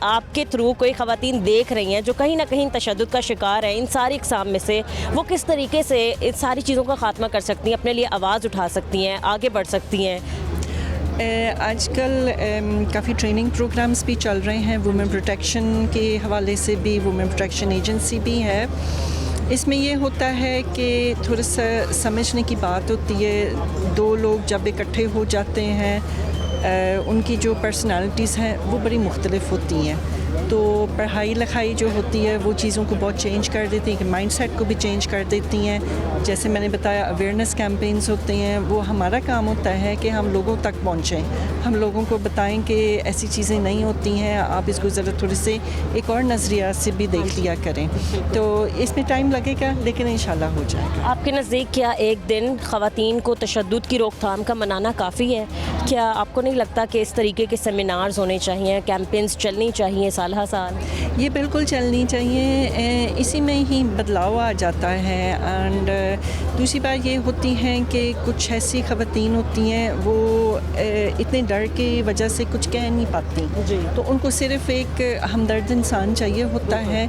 آپ کے تھرو کوئی خواتین دیکھ رہی ہیں جو کہیں نہ کہیں تشدد کا شکار ہیں ان ساری اقسام میں سے، وہ کس طریقے سے ان ساری چیزوں کا خاتمہ کر سکتی ہیں، اپنے لیے آواز اٹھا سکتی ہیں، آگے بڑھ سکتی ہیں؟ آج کل کافی ٹریننگ پروگرامز بھی چل رہے ہیں، وومن پروٹیکشن کے حوالے سے بھی، وومن پروٹیکشن ایجنسی بھی ہے. اس میں یہ ہوتا ہے کہ تھوڑا سا سمجھنے کی بات ہوتی ہے. دو لوگ جب اکٹھے ہو جاتے ہیں ان کی جو پرسنالٹیز ہیں وہ بڑی مختلف ہوتی ہیں، تو پڑھائی لکھائی جو ہوتی ہے وہ چیزوں کو بہت چینج کر دیتی ہیں، کہ مائنڈ سیٹ کو بھی چینج کر دیتی ہیں. جیسے میں نے بتایا اویئرنیس کیمپینز ہوتے ہیں، وہ ہمارا کام ہوتا ہے کہ ہم لوگوں تک پہنچیں، ہم لوگوں کو بتائیں کہ ایسی چیزیں نہیں ہوتی ہیں، آپ اس کو ذرا تھوڑے سے ایک اور نظریہ سے بھی دیکھ لیا کریں. تو اس میں ٹائم لگے گا لیکن انشاءاللہ ہو جائے گا. آپ کے نزدیک کیا ایک دن خواتین کو تشدد کی روک تھام کا منانا کافی ہے؟ کیا آپ کو نہیں لگتا کہ اس طریقے کے سیمینارز ہونے چاہیے، کیمپینز چلنی چاہیے سالہ سال؟ یہ بالکل چلنی چاہیے، اسی میں ہی بدلاؤ آ جاتا ہے. اینڈ دوسری بات یہ ہوتی ہے کہ کچھ ایسی خواتین ہوتی ہیں وہ اتنے ڈر کی وجہ سے کچھ کہہ نہیں پاتی، تو ان کو صرف ایک ہمدرد انسان چاہیے ہوتا ہے،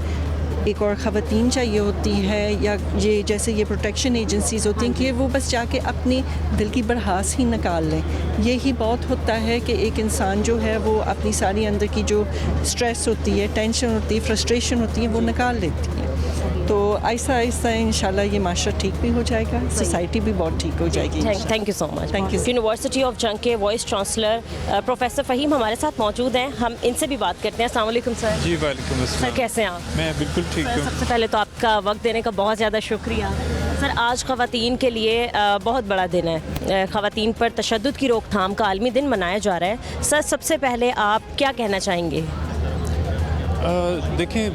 ایک اور خواتین چاہیے ہوتی ہے، یا یہ جیسے یہ پروٹیکشن ایجنسیز ہوتی ہیں کہ وہ بس جا کے اپنی دل کی بڑھاس ہی نکال لیں. یہی بہت ہوتا ہے کہ ایک انسان جو ہے وہ اپنی ساری اندر کی جو اسٹریس ہوتی ہے، ٹینشن ہوتی ہے، فرسٹریشن ہوتی ہے، وہ نکال لیتی ہے. تو آہستہ آہستہ انشاءاللہ یہ معاشرہ ٹھیک بھی ہو جائے گا، سوسائٹی بھی بہت ٹھیک ہو جائے گی. Thank you so much. Thank you. University of جنگ کے وائس چانسلر پروفیسر فہیم ہمارے ساتھ موجود ہیں، ہم ان سے بھی بات کرتے ہیں. السلام علیکم سر. جی وعلیکم السلام. سر کیسے ہیں آپ؟ میں بالکل ٹھیک ہوں. سب سے پہلے تو آپ کا وقت دینے کا بہت زیادہ شکریہ. سر آج خواتین کے لیے بہت بڑا دن ہے، خواتین پر تشدد کی روک تھام کا عالمی دن منایا جا رہا ہے. سر سب سے پہلے آپ کیا کہنا چاہیں گے؟ دیکھیں،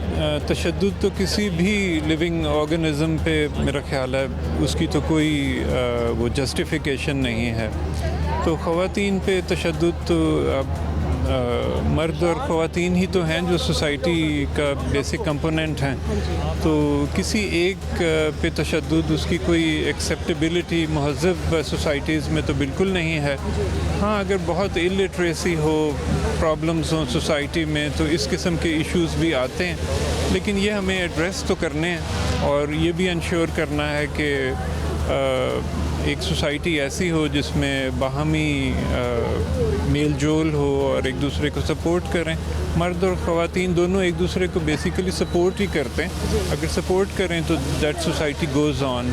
تشدد تو کسی بھی لیونگ آرگنزم پہ میرا خیال ہے اس کی تو کوئی وہ جسٹیفیکیشن نہیں ہے. تو خواتین پہ تشدد تو اب مرد اور خواتین ہی تو ہیں جو سوسائٹی کا بیسک کمپوننٹ ہیں، تو کسی ایک پہ تشدد اس کی کوئی ایکسیپٹیبلٹی مہذب سوسائٹیز میں تو بالکل نہیں ہے. ہاں اگر بہت الٹریسی ہو، پرابلمز ہوں سوسائٹی میں، تو اس قسم کے ایشوز بھی آتے ہیں، لیکن یہ ہمیں ایڈریس تو کرنے ہیں اور یہ بھی انشور کرنا ہے کہ ایک سوسائٹی ایسی ہو جس میں باہمی میل جول ہو اور ایک دوسرے کو سپورٹ کریں. مرد اور خواتین دونوں ایک دوسرے کو بیسیکلی سپورٹ ہی کرتے ہیں. اگر سپورٹ کریں تو that society goes on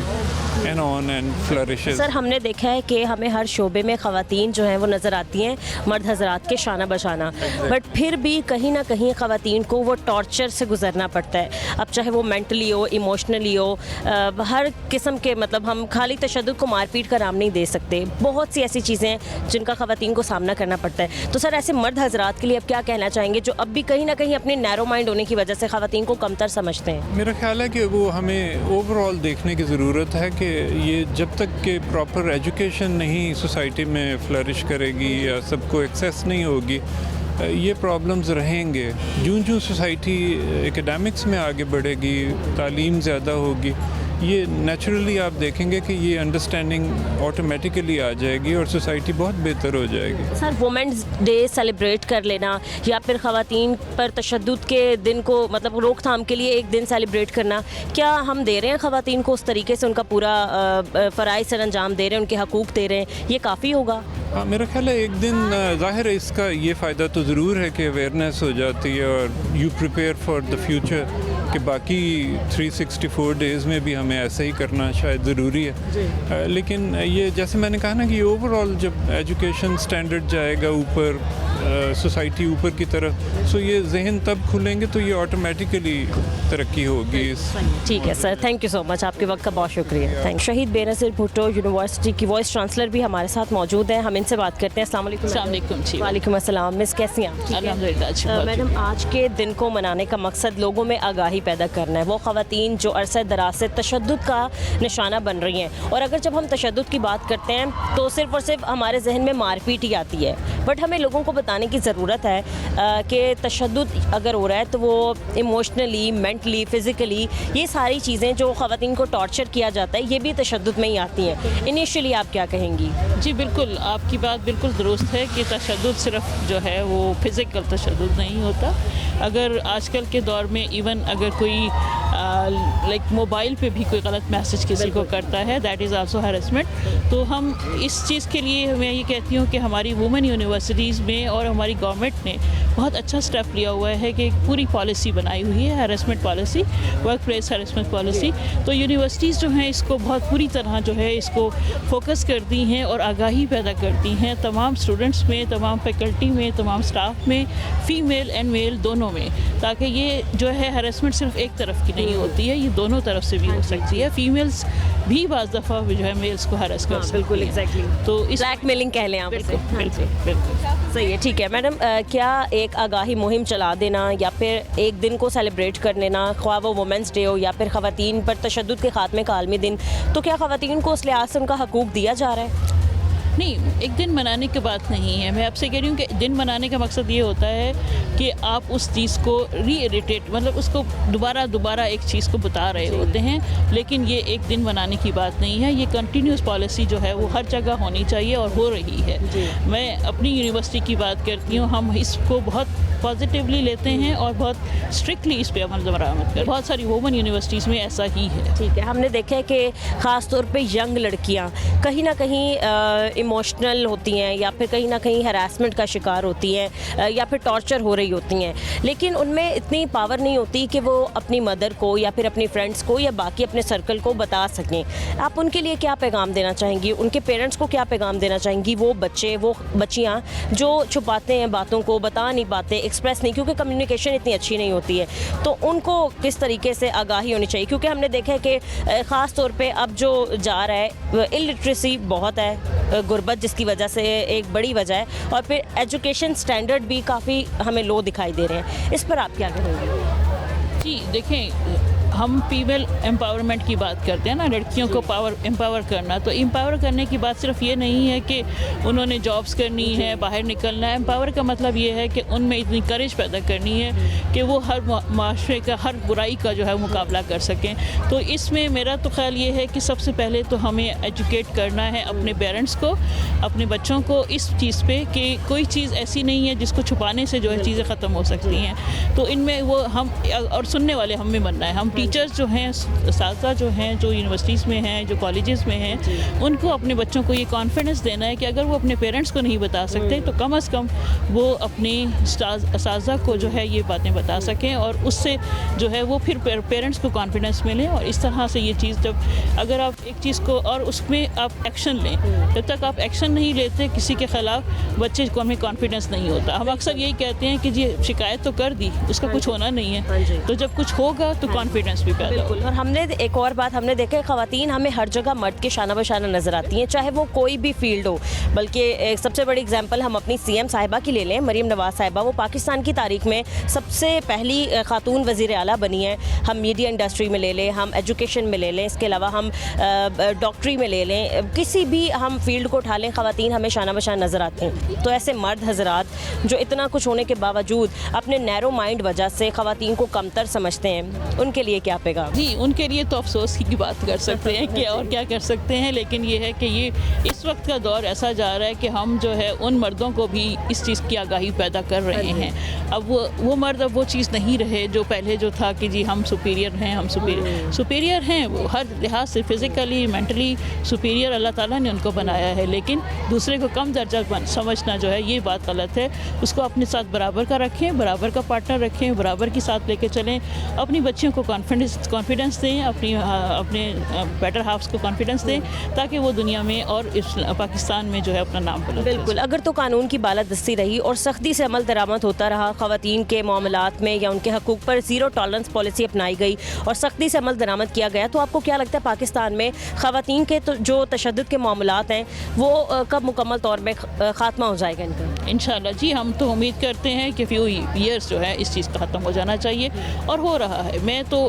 and flourishes. Sir ہم نے دیکھا ہے کہ ہمیں ہر شعبے میں خواتین جو ہیں وہ نظر آتی ہیں مرد حضرات کے شانہ بشانہ، بٹ پھر بھی کہیں نہ کہیں خواتین کو وہ ٹارچر سے گزرنا پڑتا ہے. اب چاہے وہ مینٹلی ہو، ایموشنلی ہو، ہر قسم کے، مطلب ہم خالی تشدد کو مار پیٹ کا نام نہیں دے سکتے. بہت سی ایسی چیزیں ہیں جن کا خواتین کو سامنا کرنا پڑتا ہے. تو سر ایسے مرد حضرات کے لیے اب کیا کہنا چاہیں گے جو اب بھی کہیں نہ کہیں اپنے نیرو مائنڈ ہونے کی وجہ سے خواتین کو کمتر سمجھتے ہیں؟ میرا خیال ہے کہ وہ ہمیں اوور آل دیکھنے کی ضرورت ہے کہ یہ جب تک کہ پراپر ایجوکیشن نہیں سوسائٹی میں فلرش کرے گی یا سب کو ایکسیس نہیں ہوگی، یہ پرابلمز رہیں گے. جوں سوسائٹی ایکیڈیمکس میں آگے بڑھے گی، تعلیم زیادہ ہوگی، یہ نیچرلی آپ دیکھیں گے کہ یہ انڈرسٹینڈنگ آٹومیٹیکلی آ جائے گی اور سوسائٹی بہت بہتر ہو جائے گی. سر وومنز ڈے سیلیبریٹ کر لینا یا پھر خواتین پر تشدد کے دن کو مطلب روک تھام کے لیے ایک دن سیلیبریٹ کرنا، کیا ہم دے رہے ہیں خواتین کو اس طریقے سے ان کا پورا فرائض سر انجام دے رہے ہیں، ان کے حقوق دے رہے ہیں؟ یہ کافی ہوگا؟ ہاں میرا خیال ہے ایک دن ظاہر ہے اس کا یہ فائدہ تو ضرور ہے کہ اویئرنیس ہو جاتی ہے اور you prepare for the future, کہ باقی 364 ڈیز میں بھی ہمیں ایسا ہی کرنا شاید ضروری ہے. لیکن یہ جیسے میں نے کہا نا کہ اوور آل جب ایجوکیشن سٹینڈرڈ جائے گا اوپر، سوسائٹی اوپر کی طرف، سو یہ ذہن تب کھلیں گے تو یہ آٹومیٹیکلی ترقی ہوگی. ٹھیک ہے سر، تھینک یو سو مچ، آپ کے وقت کا بہت شکریہ. تھینک. شہید بے نظیر بھٹو یونیورسٹی کی وائس چانسلر بھی ہمارے ساتھ موجود ہیں، ہم ان سے بات کرتے ہیں. السلام علیکم. السلام علیکم. وعلیکم السلام. مس کیسی ہیں؟ الحمدللہ. میڈم آج کے دن کو منانے کا مقصد لوگوں میں آگاہی پیدا کرنا ہے. وہ خواتین جو عرصہ دراز سے تشدد کا نشانہ بن رہی ہیں، اور اگر جب ہم تشدد کی بات کرتے ہیں تو صرف اور صرف ہمارے ذہن میں مار پیٹ ہی آتی ہے، بٹ ہمیں لوگوں کو بتانا بتانے کی ضرورت ہے کہ تشدد اگر ہو رہا ہے تو وہ ایموشنلی، مینٹلی، فزیکلی، یہ ساری چیزیں جو خواتین کو ٹارچر کیا جاتا ہے یہ بھی تشدد میں ہی آتی ہیں. انیشلی آپ کیا کہیں گی؟ جی بالکل، آپ کی بات بالکل درست ہے کہ تشدد صرف جو ہے وہ فزیکل تشدد نہیں ہوتا. اگر آج کل کے دور میں ایون اگر کوئی لائک موبائل پہ بھی کوئی غلط میسج کسی کو کرتا ہے، دیٹ از آلسو ہیراسمنٹ. تو ہم اس چیز کے لیے میں یہ کہتی ہوں کہ ہماری وومن یونیورسٹیز میں اور ہماری گورنمنٹ نے بہت اچھا اسٹیپ لیا ہوا ہے کہ ایک پوری پالیسی بنائی ہوئی ہے، harassment policy, work place harassment policy. تو یونیورسٹیز جو ہیں اس کو بہت پوری طرح جو ہے اس کو فوکس کرتی ہیں اور آگاہی پیدا کرتی ہیں تمام اسٹوڈنٹس میں، تمام فیکلٹی میں، تمام اسٹاف میں، فیمیل اینڈ میل دونوں میں، تاکہ یہ جو ہے ہیراسمنٹ صرف ایک طرف کی نہیں ہوتی ہے، یہ دونوں طرف سے بھی ہو سکتی ہے. فیمیلز بھی بعض دفعہ جو ہے میلز کو ہیراس کر سکتی ہیں. بالکل ایگزیکٹلی، تو اس بلیک میلنگ کہہ لیں آپ اسے. بالکل بالکل صحیح ہے. ٹھیک ہے میڈم، کیا ایک آگاہی مہم چلا دینا یا پھر ایک دن کو سیلیبریٹ کر لینا، خواہ وہ وومنس ڈے ہو یا پھر خواتین پر تشدد کے خاتمے کا عالمی دن، تو کیا خواتین کو اس لحاظ سے ان کا حقوق دیا جا رہا ہے؟ نہیں، ایک دن منانے کی بات نہیں ہے. میں آپ سے کہہ رہی ہوں کہ دن منانے کا مقصد یہ ہوتا ہے کہ آپ اس چیز کو ری ایڈیٹیٹ، مطلب اس کو دوبارہ ایک چیز کو بتا رہے ہوتے ہیں، لیکن یہ ایک دن منانے کی بات نہیں ہے. یہ کنٹینیوس پالیسی جو ہے وہ ہر جگہ ہونی چاہیے اور ہو رہی ہے. میں اپنی یونیورسٹی کی بات کرتی ہوں، ہم اس کو بہت پازیٹیولی لیتے ہیں اور بہت اسٹرکٹلی اس پہ عمل درآمد کرتے ہیں. بہت ساری وومن یونیورسٹیز میں ایسا ہی ہے. ٹھیک ہے. ہم نے دیکھا ہے کہ خاص طور پہ ینگ لڑکیاں کہیں نہ کہیں ایموشنل ہوتی ہیں یا پھر کہیں نہ کہیں ہراسمنٹ کا شکار ہوتی ہیں یا پھر ٹارچر ہو رہی ہوتی ہیں، لیکن ان میں اتنی پاور نہیں ہوتی کہ وہ اپنی مدر کو یا پھر اپنی فرینڈس کو یا باقی اپنے سرکل کو بتا سکیں. آپ ان کے لیے کیا پیغام دینا چاہیں گی؟ ان کے پیرنٹس کو کیا پیغام دینا چاہیں گی؟ وہ بچے، وہ بچیاں جو چھپاتے ہیں باتوں کو، بتا نہیں پاتے، ایکسپریس نہیں، کیونکہ کمیونیکیشن اتنی اچھی نہیں ہوتی ہے، تو ان کو کس طریقے سے آگاہی ہونی چاہیے؟ کیونکہ ہم نے دیکھا ہے کہ خاص طور پہ اب جو جا رہا ہے الٹریسی بہت ہے، غربت جس کی وجہ سے ایک بڑی وجہ ہے، اور پھر ایجوکیشن سٹینڈرڈ بھی کافی ہمیں لو دکھائی دے رہے ہیں. اس پر آپ کیا کہیں گے؟ جی دیکھیں، ہم فیمیل امپاورمنٹ کی بات کرتے ہیں نا، لڑکیوں کو امپاور کرنا. تو امپاور کرنے کی بات صرف یہ نہیں ہے کہ انہوں نے جابس کرنی ہے، باہر نکلنا ہے. امپاور کا مطلب یہ ہے کہ ان میں اتنی کریج پیدا کرنی ہے کہ وہ ہر معاشرے کا، ہر برائی کا جو ہے مقابلہ کر سکیں. تو اس میں میرا تو خیال یہ ہے کہ سب سے پہلے تو ہمیں ایجوکیٹ کرنا ہے اپنے پیرنٹس کو، اپنے بچوں کو اس چیز پہ کہ کوئی چیز ایسی نہیں ہے جس کو چھپانے سے جو ہے چیزیں ختم ہو سکتی ہیں. تو ان میں وہ ہم اور سننے والے ہم میں بننا ہے. ہم ٹیچرز جو ہیں، اساتذہ جو ہیں، جو یونیورسٹیز میں ہیں، جو کالجز میں ہیں، ان کو اپنے بچوں کو یہ کانفیڈنس دینا ہے کہ اگر وہ اپنے پیرنٹس کو نہیں بتا سکتے تو کم از کم وہ اپنے اساتذہ کو جو ہے یہ باتیں بتا سکیں، اور اس سے جو ہے وہ پھر پیرنٹس کو کانفیڈنس ملے. اور اس طرح سے یہ چیز جب اگر آپ ایک چیز کو اور اس میں آپ ایکشن لیں، جب تک آپ ایکشن نہیں لیتے کسی کے خلاف، بچے کو ہمیں کانفیڈنس نہیں ہوتا. ہم اکثر یہی کہتے ہیں کہ جی شکایت تو کر دی، اس کا کچھ ہونا نہیں ہے. تو جب کچھ ہوگا تو کانفیڈنس بھی پیدا ہوگا. بالکل. اور ہم نے ایک اور بات ہم نے دیکھا ہے، خواتین ہمیں ہر جگہ مرد کے شانہ بشانہ نظر آتی ہیں، چاہے وہ کوئی بھی فیلڈ ہو. بلکہ ایک سب سے بڑی اگزامپل ہم اپنی سی ایم صاحبہ کی لے لیں، مریم نواز صاحبہ. وہ پاکستان کی تاریخ میں سب سے پہلی خاتون وزیر اعلیٰ بنی ہیں. ہم میڈیا انڈسٹری میں لے لیں، ہم ایجوکیشن میں لے لیں، اس کے علاوہ ہم ڈاکٹری میں لے لیں، کسی بھی ہم فیلڈ کو اٹھا لیں، خواتین ہمیں شانہ بشانہ نظر آتی ہیں. تو ایسے مرد حضرات جو اتنا کچھ ہونے کے باوجود اپنے نیرو مائنڈ وجہ سے خواتین کو کمتر سمجھتے ہیں، ان کے لیے کیا پیغام؟ جی ان کے لیے تو افسوس کی بات کر سکتے ہیں کہ اور کیا کر سکتے ہیں. لیکن یہ ہے کہ یہ اس وقت کا دور ایسا جا رہا ہے کہ ہم جو ہے ان مردوں کو بھی اس چیز کی آگاہی پیدا کر رہے ہیں. اب وہ مرد اب وہ چیز نہیں رہے جو پہلے جو تھا کہ جی ہم سپیریئر ہیں، ہم سپیریئر ہیں. وہ ہر لحاظ سے فزیکلی، مینٹلی سپیریئر اللہ تعالیٰ نے ان کو بنایا ہے. لیکن دوسرے کو کم درجہ سمجھنا جو ہے یہ بات غلط ہے. اس کو اپنے ساتھ برابر کا رکھیں، برابر کا پارٹنر رکھیں، برابر کے ساتھ لے کے چلیں. اپنی بچیوں کو کانفیڈنس دیں، اپنے بیٹر ہافس کو کانفیڈنس دیں، تاکہ وہ دنیا میں اور اس پاکستان میں جو ہے اپنا نام بلند. بالکل. اگر تو قانون کی بالادستی رہی اور سختی سے عمل درآمد ہوتا رہا، خواتین کے معاملات میں یا ان کے حقوق پر زیرو ٹالرنس پالیسی اپنائی گئی اور سختی سے عمل درآمد کیا گیا، تو آپ کو کیا لگتا ہے پاکستان میں خواتین کے جو تشدد کے معاملات ہیں وہ کب مکمل طور میں خاتمہ ہو جائے گا ان کا؟ انشاءاللہ جی ہم تو امید کرتے ہیں کہ فیو ایئرس جو ہے اس چیز کا ختم ہو جانا چاہیے، اور ہو رہا ہے. میں تو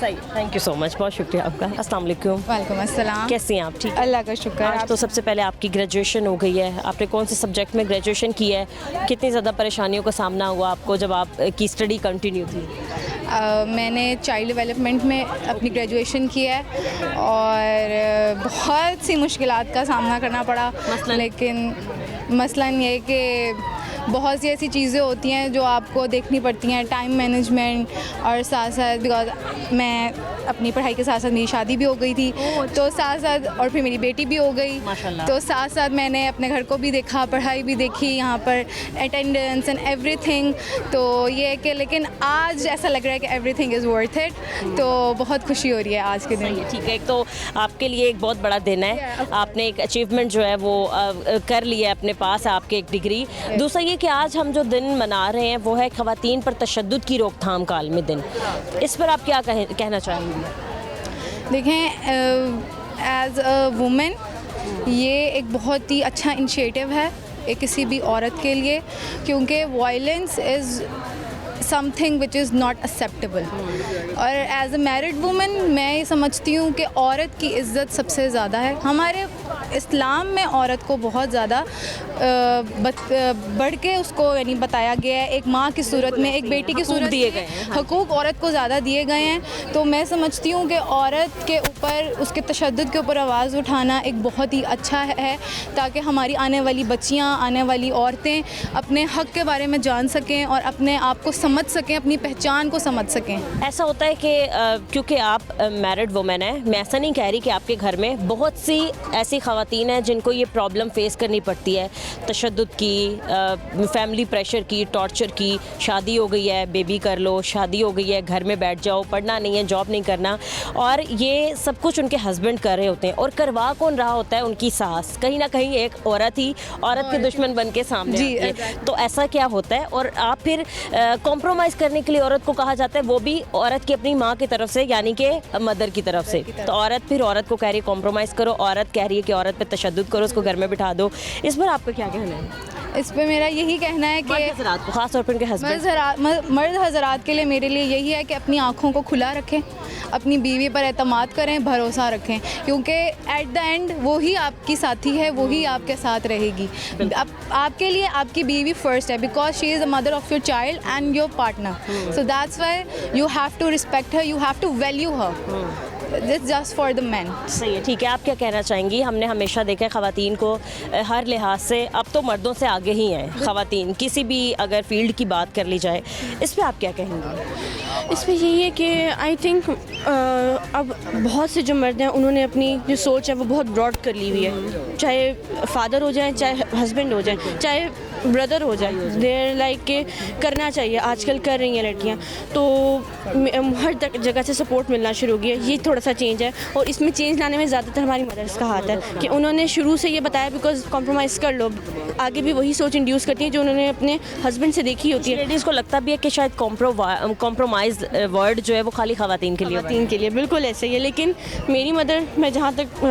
صحیح, تھینک یو سو مچ, بہت شکریہ آپ کا. السلام علیکم. وعلیکم السلام. کیسی ہیں آپ؟ ٹھیک. اللہ کا شکر. آج تو سب سے پہلے آپ کی گریجویشن ہو گئی ہے, آپ نے کون سے سبجیکٹ میں گریجویشن کی ہے, کتنی زیادہ پریشانیوں کا سامنا ہوا آپ کو جب آپ کی اسٹڈی کنٹینیو تھی؟ میں نے چائلڈ ڈیولپمنٹ میں اپنی گریجویشن کی ہے اور بہت سی مشکلات کا سامنا کرنا پڑا, لیکن مثلاً یہ کہ بہت سی ایسی چیزیں ہوتی ہیں جو آپ کو دیکھنی پڑتی ہیں, ٹائم مینجمنٹ, اور ساتھ ساتھ بیکاز میں اپنی پڑھائی کے ساتھ ساتھ میری شادی بھی ہو گئی تھی, تو ساتھ ساتھ اور پھر میری بیٹی بھی ہو گئی, تو ساتھ ساتھ میں نے اپنے گھر کو بھی دیکھا, پڑھائی بھی دیکھی, یہاں پر اٹینڈنس اینڈ ایوری تھنگ. تو یہ ہے کہ لیکن آج ایسا لگ رہا ہے کہ every thing is worth it, تو بہت خوشی ہو رہی ہے آج کے دن. ٹھیک ہے, ایک تو آپ کے لیے ایک بہت بڑا دن ہے, آپ نے ایک اچیومنٹ جو ہے وہ کر لیا ہے اپنے پاس, آپ کے ایک ڈگری. دوسرا یہ کہ آج ہم جو دن منا رہے ہیں وہ ہے خواتین پر تشدد کی روک تھام کا عالمی دن. اس پر آپ کیا کہنا چاہیں گے؟ دیکھیں, ایز اے وومن یہ ایک بہت ہی اچھا انیشیٹو ہے کسی بھی عورت کے لیے, کیونکہ violence is some thing which is not acceptable. اور ایز اے میرڈ وومن میں یہ سمجھتی ہوں کہ عورت کی عزت سب سے زیادہ ہے. ہمارے اسلام میں عورت کو بہت زیادہ بڑھ کے اس کو یعنی بتایا گیا ہے, ایک ماں کی صورت میں, ایک بیٹی کی صورت دیے گئے ہیں, حقوق عورت کو زیادہ دیے گئے ہیں. تو میں سمجھتی ہوں کہ عورت کے اوپر, اس کے تشدد کے اوپر آواز اٹھانا ایک بہت ہی اچھا ہے, تاکہ ہماری آنے والی بچیاں, آنے والی عورتیں اپنے حق کے بارے میں جان سکیں اور اپنے آپ کو سمجھ سکیں, اپنی پہچان کو سمجھ سکیں. ایسا ہوتا ہے کہ کیونکہ آپ میرڈ وومن ہیں, میں ایسا نہیں کہہ رہی کہ آپ کے گھر میں بہت سی ایسی خواتین ہیں جن کو یہ پرابلم فیس کرنی پڑتی ہے, تشدد کی, فیملی پریشر کی, ٹارچر کی. شادی ہو گئی ہے, بیبی کر لو, شادی ہو گئی ہے, گھر میں بیٹھ جاؤ, پڑھنا نہیں ہے, جاب نہیں کرنا, اور یہ سب کچھ ان کے ہسبینڈ کر رہے ہوتے ہیں, اور کروا کون رہا ہوتا ہے؟ ان کی ساس. کہیں نہ کہیں ایک عورت ہی عورت کے دشمن بن کے سامنے آتی ہے. تو ایسا کیا ہوتا ہے, اور آپ پھر کمپرومائز کرنے کے لیے عورت کو کہا جاتا ہے, وہ بھی عورت کی اپنی ماں کی طرف سے, یعنی کہ مدر کی طرف سے. تو عورت پھر عورت کو کہہ رہی ہے کمپرومائز کرو, عورت کہہ رہی ہے کہ عورت پہ تشدد کرو, اس کو گھر میں بٹھا دو. اس پر آپ کا کیا کہنا ہے؟ اس پہ میرا یہی کہنا ہے کہ خاص طور پر ان کے ہسبینڈ, مرد حضرات کے لیے میرے لیے یہی ہے کہ اپنی آنکھوں کو کھلا رکھیں, اپنی بیوی پر اعتماد کریں, بھروسہ رکھیں, کیونکہ ایٹ دا اینڈ وہی آپ کی ساتھی ہے, وہی آپ کے ساتھ رہے گی. آپ کے لیے آپ کی بیوی فرسٹ ہے, because she is a mother of your child and your partner. So that's why you have to respect her, you have to value her. It's just for the men. صحیح ہے, ٹھیک ہے. آپ کیا کہنا چاہیں گی؟ ہم نے ہمیشہ دیکھا ہے خواتین کو ہر لحاظ سے, اب تو مردوں سے آگے ہی ہیں خواتین, کسی بھی اگر فیلڈ کی بات کر لی جائے. اس پہ آپ کیا کہیں گے؟ اس پہ یہی ہے کہ آئی تھنک اب بہت سے جو مرد ہیں انہوں نے اپنی جو سوچ ہے وہ بہت براڈ کر لی ہوئی ہے, چاہے فادر ہو جائیں, چاہے ہسبینڈ ہو جائیں, چاہے بردر ہو جائے, دیر لائک کہ کرنا چاہیے. آج کل کر رہی ہیں لڑکیاں, تو ہر جگہ سے سپورٹ ملنا شروع ہو گیا. یہ تھوڑا سا چینج ہے, اور اس میں چینج لانے میں زیادہ تر ہماری مدرس کا ہاتھ ہے کہ انہوں نے شروع سے یہ بتایا, بیکاز کمپرومائز کر لو, آگے بھی وہی سوچ انڈیوس کرتی ہیں جو انہوں نے اپنے ہسبینڈ سے دیکھی ہوتی ہے. لیڈیز کو لگتا بھی ہے کہ شاید کمپرومائز ورڈ جو ہے وہ خالی خواتین کے لیے بالکل ایسا ہی ہے, لیکن میری مدر, میں جہاں تک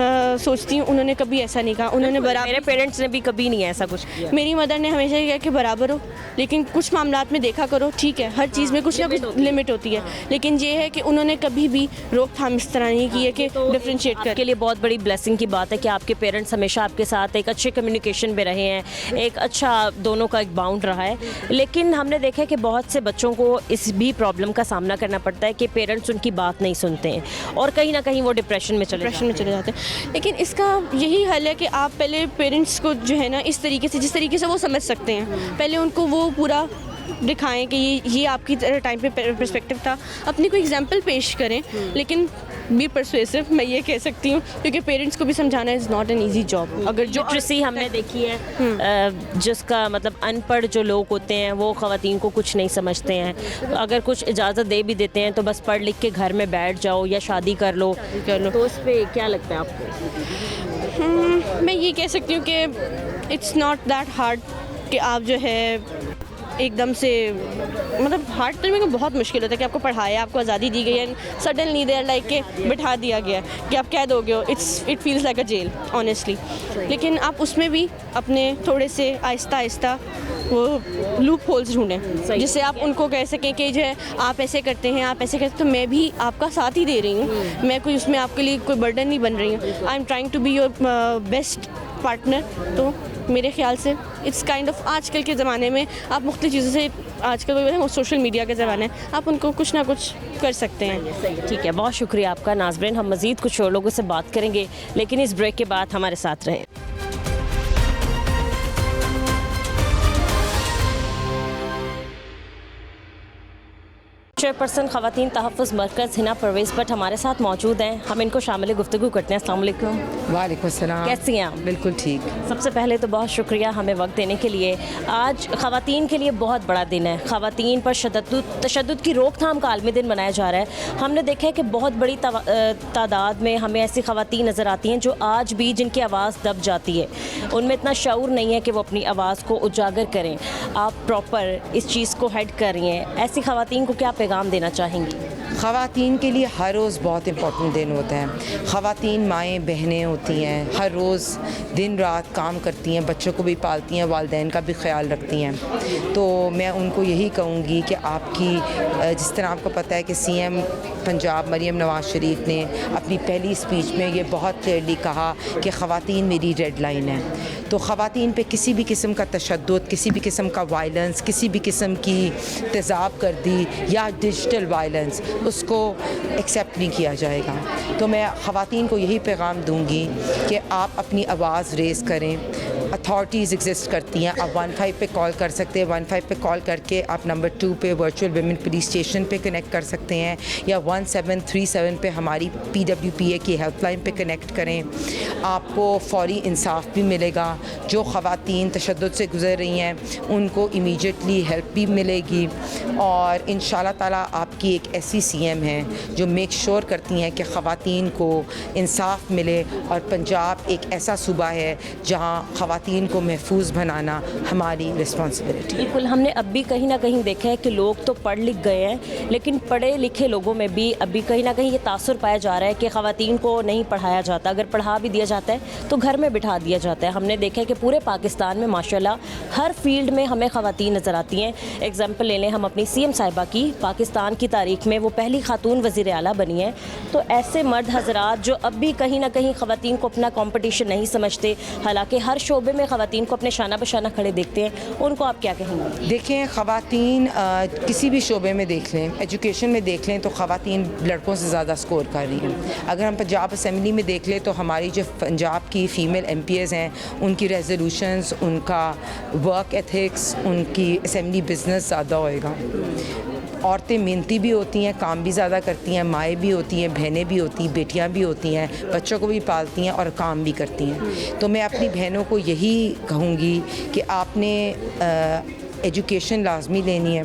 سوچتی ہوں, انہوں نے کبھی ایسا نہیں کہا. انہوں نے برابر, میرے پیرنٹس نے بھی کبھی نہیں ایسا کچھ کیا. میری مدر نے ہمیشہ یہ کہا کہ برابر ہو, لیکن کچھ معاملات میں دیکھا کرو, ٹھیک ہے, ہر چیز میں کچھ نہ کچھ لمٹ ہوتی ہے, لیکن یہ ہے کہ انہوں نے کبھی بھی روک تھام اس طرح نہیں کی ہے کہ ڈفرینشیٹ کر. کے لیے بہت بڑی بلیسنگ کی بات ہے کہ آپ کے پیرنٹس ہمیشہ آپ کے ساتھ ایک اچھے کمیونیکیشن میں رہے ہیں, ایک اچھا دونوں کا ایک باؤنڈ رہا ہے. لیکن ہم نے دیکھا کہ بہت سے بچوں کو اس بھی پرابلم کا سامنا کرنا پڑتا ہے کہ پیرنٹس ان کی بات نہیں سنتے ہیں, اور کہیں نہ کہیں وہ ڈپریشن میں چلے جاتے ہیں. لیکن اس کا یہی حل ہے کہ آپ پہلے پیرنٹس کو جو ہے نا اس طریقے سے, جس طریقے سے وہ سمجھ سکتے ہیں, پہلے ان کو وہ پورا دکھائیں کہ یہ آپ کی ٹائم پہ پرسپیکٹو تھا, اپنی کوئی ایگزامپل پیش کریں, لیکن بی پرسویسو, میں یہ کہہ سکتی ہوں, کیونکہ پیرنٹس کو بھی سمجھانا is not an easy job. اگر جو لٹریسی ہم نے دیکھی ہے, جس کا مطلب ان پڑھ جو لوگ ہوتے ہیں وہ خواتین کو کچھ نہیں سمجھتے ہیں, اگر کچھ اجازت دے بھی دیتے ہیں تو بس پڑھ لکھ کے گھر میں بیٹھ جاؤ یا شادی کر لو. تو اس پہ کیا لگتا ہے آپ کو؟ میں یہ کہہ سکتی ہوں کہ اٹس ناٹ دیٹ ہارڈ کہ آپ جو ہے ایک دم سے مطلب ہارڈ ٹائم میں بہت مشکل ہوتا ہے کہ آپ کو پڑھایا, آپ کو آزادی دی گئی ہے, سڈنلی دے آر لائک کہ بٹھا دیا گیا ہے کہ آپ قید ہو گئے ہو. It feels like a jail honestly. لیکن آپ اس میں بھی اپنے تھوڑے سے آہستہ آہستہ وہ لوپ ہولز ڈھونڈیں جس سے آپ ان کو کہہ سکیں کہ جو ہے آپ ایسے کرتے ہیں, آپ ایسے کرتے, تو میں بھی آپ کا ساتھ ہی دے رہی ہوں, میں کوئی اس میں آپ کے لیے کوئی برڈن نہیں بن رہی ہوں. I am trying to be your best partner. تو میرے خیال سے اٹس کائنڈ آف, آج کل کے زمانے میں آپ مختلف چیزوں سے, آج کل سوشل میڈیا کا زمانہ ہے, آپ ان کو کچھ نہ کچھ کر سکتے ہیں. ٹھیک ہے, بہت شکریہ آپ کا. ناظرین, ہم مزید کچھ اور لوگوں سے بات کریں گے, لیکن اس بریک کے بعد ہمارے ساتھ رہیں. چیئرپرسن خواتین تحفظ مرکز حنا پرویز بٹ ہمارے ساتھ موجود ہیں. ہم ان کو شامل گفتگو کرتے ہیں. السلام علیکم. وعلیکم السلام. کیسی ہیں آپ؟ بالکل ٹھیک. سب سے پہلے تو بہت شکریہ ہمیں وقت دینے کے لیے. آج خواتین کے لیے بہت بڑا دن ہے. خواتین پر تشدد کی روک تھام کا عالمی دن منایا جا رہا ہے. ہم نے دیکھا ہے کہ بہت بڑی تعداد میں ہمیں ایسی خواتین نظر آتی ہیں جو آج بھی, جن کی آواز دب جاتی ہے, ان میں اتنا شعور نہیں ہے کہ وہ اپنی آواز کو اجاگر کریں. آپ پراپر اس چیز کو ہیڈ کر رہی ہیں. ایسی خواتین کو کیا پیغام دینا چاہیں گی؟ خواتین کے لیے ہر روز بہت امپورٹنٹ دن ہوتا ہے. خواتین مائیں بہنیں ہوتی ہیں, ہر روز دن رات کام کرتی ہیں, بچوں کو بھی پالتی ہیں, والدین کا بھی خیال رکھتی ہیں. تو میں ان کو یہی کہوں گی کہ آپ کی, جس طرح آپ کو پتہ ہے کہ سی ایم پنجاب مریم نواز شریف نے اپنی پہلی اسپیچ میں یہ بہت کلیئرلی کہا کہ خواتین میری ریڈ لائن ہے. تو خواتین پہ کسی بھی قسم کا تشدد, کسی بھی قسم کا وائلنس, کسی بھی قسم کی تیزاب کردی یا ڈیجیٹل وائلنس, اس کو ایکسیپٹ نہیں کیا جائے گا. تو میں خواتین کو یہی پیغام دوں گی کہ آپ اپنی آواز ریز کریں. اتھارٹیز ایگزسٹ کرتی ہیں, آپ 15 پہ کال کر سکتے ہیں. 15 پہ کال کر کے آپ نمبر 2 پہ ورچوئل ویمن پولیس اسٹیشن پہ کنیکٹ کر سکتے ہیں, یا 1737 پہ ہماری PWPA کی ہیلپ لائن پہ کنیکٹ کریں. آپ کو فوری انصاف بھی ملے گا. جو خواتین تشدد سے گزر رہی ہیں ان کو امیجیٹلی ہیلپ بھی ملے گی. اور انشاءاللہ تعالیٰ آپ کی ایک ایسی سی ایم ہیں جو میک شور کرتی ہیں کہ خواتین کو انصاف ملے, اور پنجاب ایک ایسا صوبہ ہے جہاں خواتین کو محفوظ بنانا ہماری رسپانسبلٹی. بالکل, ہم نے اب بھی کہیں نہ کہیں دیکھا ہے کہ لوگ تو پڑھ لکھ گئے ہیں, لیکن پڑھے لکھے لوگوں میں بھی اب بھی کہیں نہ کہیں یہ تاثر پایا جا رہا ہے کہ خواتین کو نہیں پڑھایا جاتا. اگر پڑھا بھی دیا جاتا ہے تو گھر میں بٹھا دیا جاتا ہے. ہم نے دیکھا ہے کہ پورے پاکستان میں ماشاءاللہ ہر فیلڈ میں ہمیں خواتین نظر آتی ہیں. ایگزامپل لے لیں ہم اپنی سی ایم صاحبہ کی, پاکستان کی تاریخ میں وہ پہلی خاتون وزیر اعلیٰ بنی ہیں. تو ایسے مرد حضرات جو اب بھی کہیں نہ کہیں خواتین کو اپنا کمپٹیشن نہیں سمجھتے, حالانکہ ہر شعبے میں خواتین کو اپنے شانہ بشانہ کھڑے دیکھتے ہیں, ان کو آپ کیا کہیں گے؟ دیکھیں, خواتین کسی بھی شعبے میں دیکھ لیں, ایجوکیشن میں دیکھ لیں تو خواتین لڑکوں سے زیادہ سکور کر رہی ہیں. اگر ہم پنجاب اسمبلی میں دیکھ لیں تو ہماری جو پنجاب کی فیمیل MPs ہیں ان کی ریزولوشنز, ان کا ورک ایتھکس, ان کی اسمبلی بزنس زیادہ ہوئے گا. عورتیں محنتی بھی ہوتی ہیں, کام بھی زیادہ کرتی ہیں, مائیں بھی ہوتی ہیں, بہنیں بھی ہوتی ہیں, بیٹیاں بھی ہوتی ہیں, بچوں کو بھی پالتی ہیں اور کام بھی کرتی ہیں. تو میں اپنی بہنوں کو یہی کہوں گی کہ آپ نے ایجوکیشن لازمی لینی ہے,